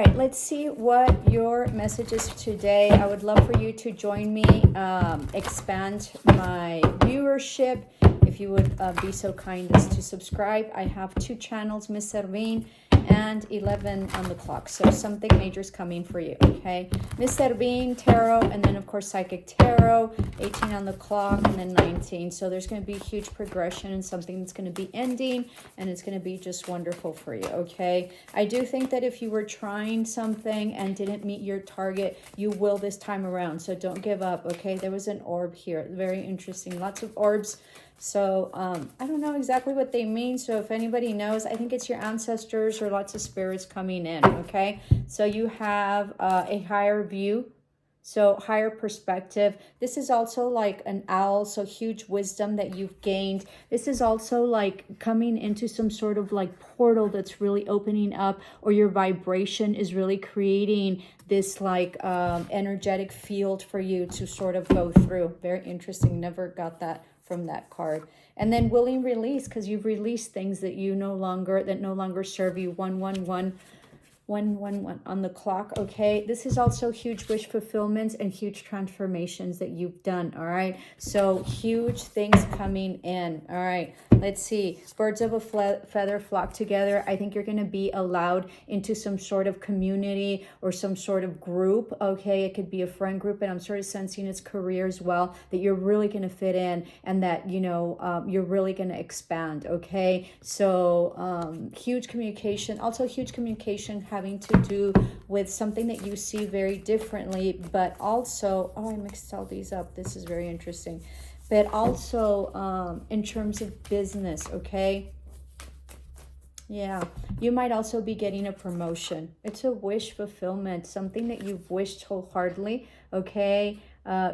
All right, let's see what your message is today. I would love for you to join me, expand my viewership. If you would be so kind as to subscribe. I have 2 channels, Miss Servin and 11 on the clock. So something major is coming for you, okay? Miss Servin, Tarot, and then of course Psychic Tarot, 18 on the clock, and then 19. So there's going to be a huge progression and something that's going to be ending, and it's going to be just wonderful for you, okay? I do think that if you were trying something and didn't meet your target, you will this time around. So don't give up, okay? There was an orb here. Very interesting. Lots of orbs. So I don't know exactly what they mean. So if anybody knows, I think it's your ancestors or lots of spirits coming in, okay? So you have a higher view, so higher perspective. This is also like an owl, so huge wisdom that you've gained. This is also like coming into some sort of like portal that's really opening up, or your vibration is really creating this like energetic field for you to sort of go through. Very interesting. Never got that from that card. And then willing release, because you've released things that no longer serve you. 111 on the clock, okay? This is also huge wish fulfillments and huge transformations that you've done, all right? So huge things coming in, all right? Let's see. Birds of a feather flock together. I think you're going to be allowed into some sort of community or some sort of group, okay? It could be a friend group, and I'm sort of sensing it's career as well, that you're really going to fit in, and that, you're really going to expand, okay? So huge communication. Also huge communication having to do with something that you see very differently, but also, I mixed all these up. This is very interesting. But also in terms of business, okay? Yeah, you might also be getting a promotion. It's a wish fulfillment, something that you've wished wholeheartedly, okay?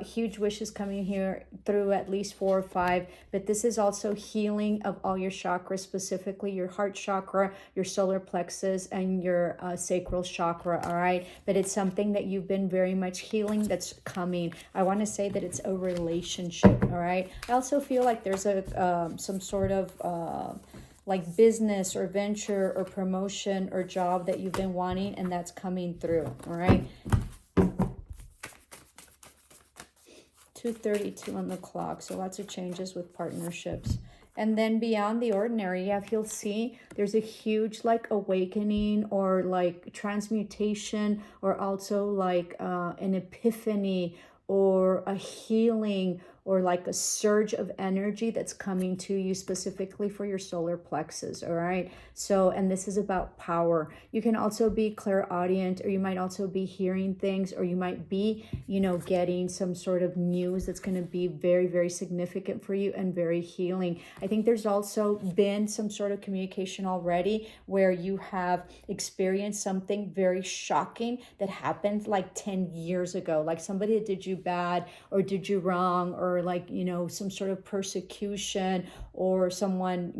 Huge wishes coming here through, at least 4 or 5. But this is also healing of all your chakras, specifically your heart chakra, your solar plexus, and your sacral chakra, all right? But it's something that you've been very much healing that's coming. I want to say that it's a relationship, all right? I also feel like there's some sort of like business or venture or promotion or job that you've been wanting, and that's coming through, all right? 2:32 on the clock, so lots of changes with partnerships. And then beyond the ordinary, you'll see there's a huge like awakening or like transmutation, or also like an epiphany or a healing, or like a surge of energy that's coming to you specifically for your solar plexus, all right? So, and this is about power. You can also be clairaudient, or you might also be hearing things, or you might be, getting some sort of news that's going to be very, very significant for you and very healing. I think there's also been some sort of communication already where you have experienced something very shocking that happened like 10 years ago, like somebody that did you bad or did you wrong, or like, some sort of persecution, or someone,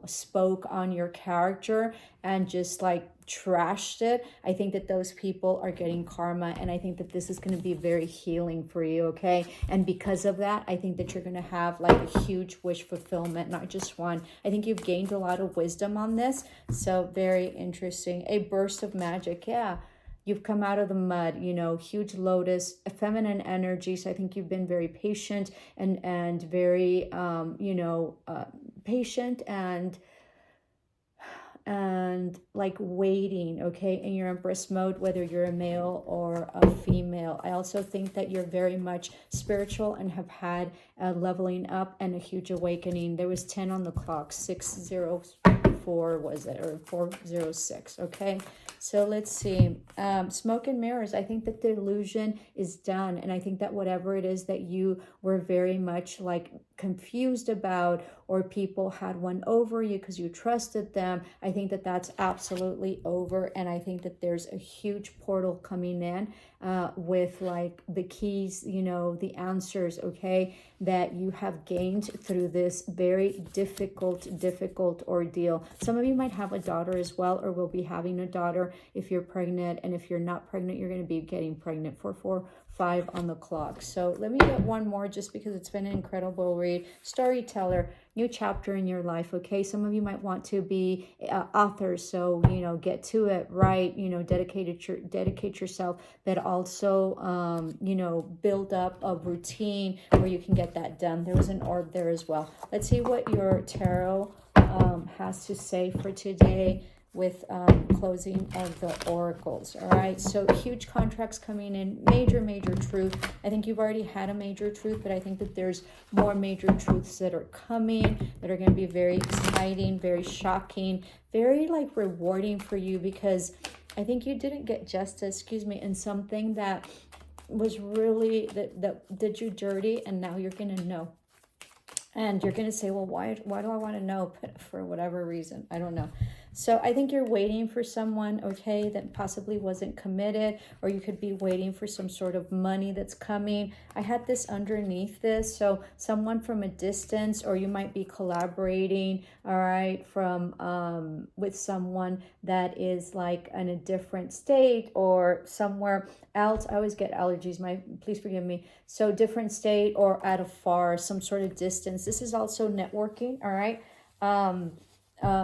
spoke on your character and just like trashed it. I think that those people are getting karma, and I think that this is going to be very healing for you, okay? And because of that, I think that you're going to have like a huge wish fulfillment, not just one. I think you've gained a lot of wisdom on this, so very interesting. A burst of magic, yeah. You've come out of the mud, huge lotus, a feminine energy. So I think you've been very patient and very, patient and like waiting, okay, in your Empress mode, whether you're a male or a female. I also think that you're very much spiritual and have had a leveling up and a huge awakening. There was 10 on the clock, 604 was it, or 406, okay? So let's see. Smoke and mirrors. I think that the illusion is done. And I think that whatever it is that you were very much like confused about, or people had one over you because you trusted them, I think that that's absolutely over. And I think that there's a huge portal coming in with like the keys, the answers, okay, that you have gained through this very difficult ordeal. Some of you might have a daughter as well, or will be having a daughter if you're pregnant. And if you're not pregnant, you're going to be getting pregnant for 5 on the clock. So let me get one more just because it's been an incredible read. Storyteller, new chapter in your life, okay? Some of you might want to be authors, so, you know, get to it, write, you know, dedicate yourself, but also, you know, build up a routine where you can get that done. There was an orb there as well. Let's see what your tarot has to say for today with closing of the oracles. All right, so huge contracts coming in, major truth. I think you've already had a major truth, but I think that there's more major truths that are coming that are going to be very exciting, very shocking, very like rewarding for you, because I think you didn't get justice, in something that was really that did you dirty, and now you're going to know. And you're going to say, well, why do I want to know? But for whatever reason, I don't know. So I think you're waiting for someone, okay, that possibly wasn't committed, or you could be waiting for some sort of money that's coming. I had this underneath this. So someone from a distance, or you might be collaborating, all right, from with someone that is like in a different state or somewhere else. I always get allergies, please forgive me. So different state or at a far, some sort of distance. This is also networking, all right?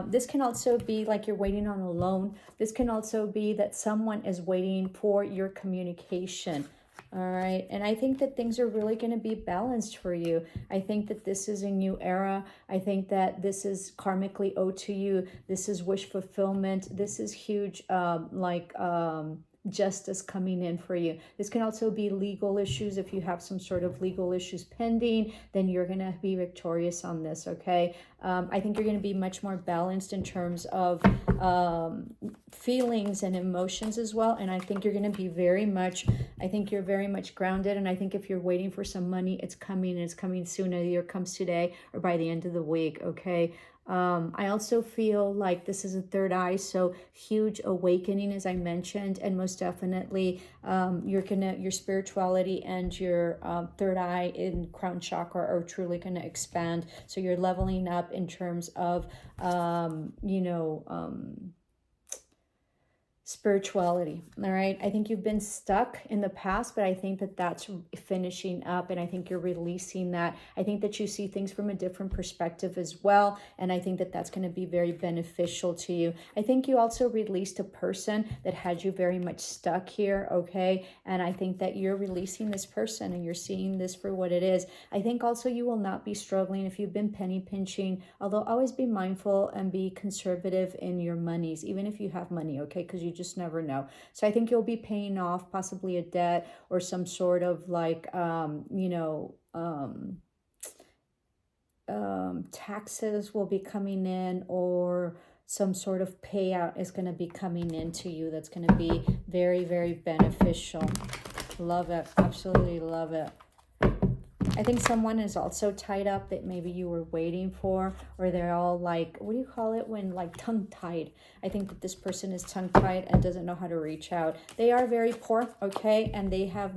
This can also be like you're waiting on a loan. This can also be that someone is waiting for your communication. All right. And I think that things are really going to be balanced for you. I think that this is a new era. I think that this is karmically owed to you. This is wish fulfillment. This is huge, justice coming in for you. This can also be legal issues. If you have some sort of legal issues pending, then you're going to be victorious on this, okay? I think you're going to be much more balanced in terms of feelings and emotions as well. And I think you're going to be very much grounded. And I think if you're waiting for some money, it's coming, and it's coming soon. Either it comes today or by the end of the week, okay? I also feel like this is a third eye, so huge awakening, as I mentioned, and most definitely your spirituality and your third eye in crown chakra are truly going to expand. So you're leveling up in terms of spirituality. All right, I think you've been stuck in the past, but I think that that's finishing up, and I think you're releasing that. I think that you see things from a different perspective as well, and I think that that's going to be very beneficial to you. I think you also released a person that had you very much stuck here, okay? And I think that you're releasing this person and you're seeing this for what it is. I think also you will not be struggling if you've been penny pinching, although always be mindful and be conservative in your monies, even if you have money, okay? Because you just never know. So I think you'll be paying off possibly a debt or some sort of like, taxes will be coming in, or some sort of payout is going to be coming into you that's going to be very, very beneficial. Love it. Absolutely love it. I think someone is also tied up that maybe you were waiting for, or they're all like, what do you call it when like tongue-tied? I think that this person is tongue-tied and doesn't know how to reach out. They are very poor, okay? And they have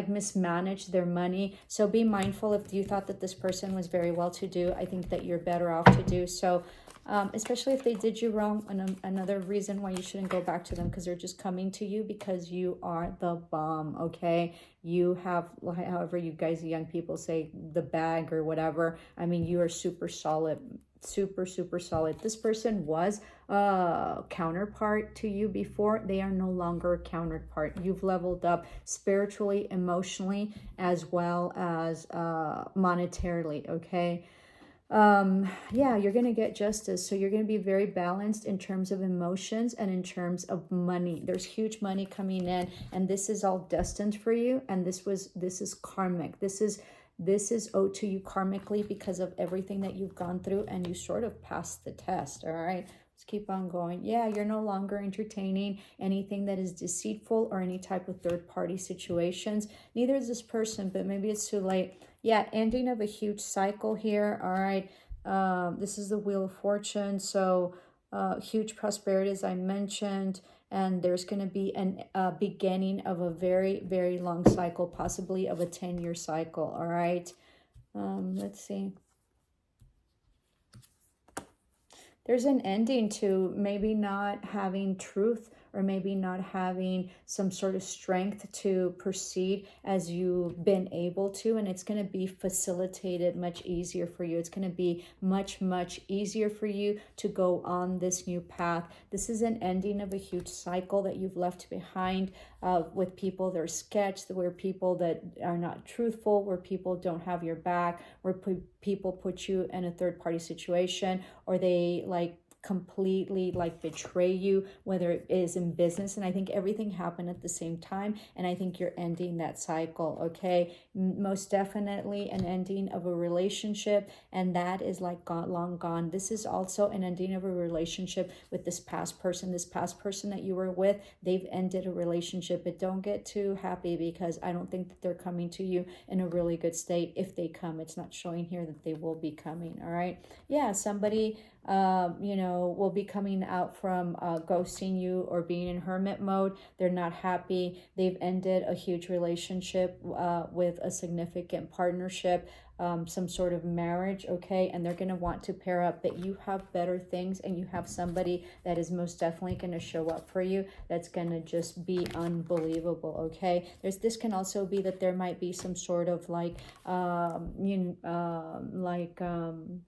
mismanaged their money. So be mindful if you thought that this person was very well-to-do. I think that you're better off to do so. Especially if they did you wrong. And another reason why you shouldn't go back to them, because they're just coming to you because you are the bomb, okay? You have, however you guys, young people say, the bag or whatever. I mean, you are super solid, super solid. This person was a counterpart to you before. They are no longer a counterpart. You've leveled up spiritually, emotionally, as well as monetarily, okay? You're going to get justice. So you're going to be very balanced in terms of emotions and in terms of money. There's huge money coming in, and this is all destined for you. And this is karmic. This is owed to you karmically because of everything that you've gone through, and you sort of passed the test. All right. Let's keep on going. Yeah, you're no longer entertaining anything that is deceitful or any type of third-party situations. Neither is this person, but maybe it's too late. Yeah, ending of a huge cycle here. All right. This is the Wheel of Fortune. So huge prosperity, as I mentioned. And there's going to be a beginning of a very, very long cycle, possibly of a 10-year cycle. All right. Let's see. There's an ending to maybe not having truth or maybe not having some sort of strength to proceed as you've been able to, and it's going to be facilitated much easier for you. It's going to be much, much easier for you to go on this new path. This is an ending of a huge cycle that you've left behind, with people that are sketched, where people that are not truthful, where people don't have your back, where people put you in a third party situation, or they like completely like betray you, whether it is in business. And I think everything happened at the same time, and I think you're ending that cycle. Okay, most definitely an ending of a relationship, and that is like long gone. This is also an ending of a relationship with this past person that you were with. They've ended a relationship, but don't get too happy, because I don't think that they're coming to you in a really good state. If they come, it's not showing here that they will be coming. All right, yeah, somebody will be coming out from ghosting you or being in hermit mode. They're not happy. They've ended a huge relationship with a significant partnership, some sort of marriage, okay? And they're going to want to pair up, but you have better things, and you have somebody that is most definitely going to show up for you that's going to just be unbelievable, okay? This can also be that there might be some sort of like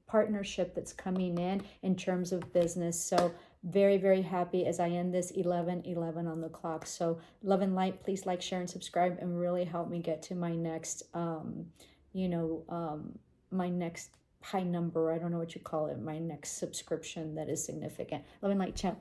partnership that's coming in terms of business. So very, very happy as I end this 11:11 on the clock. So love and light. Please like, share, and subscribe, and really help me get to my next my next high number. I don't know what you call it. My next subscription that is significant. Love and light, champ.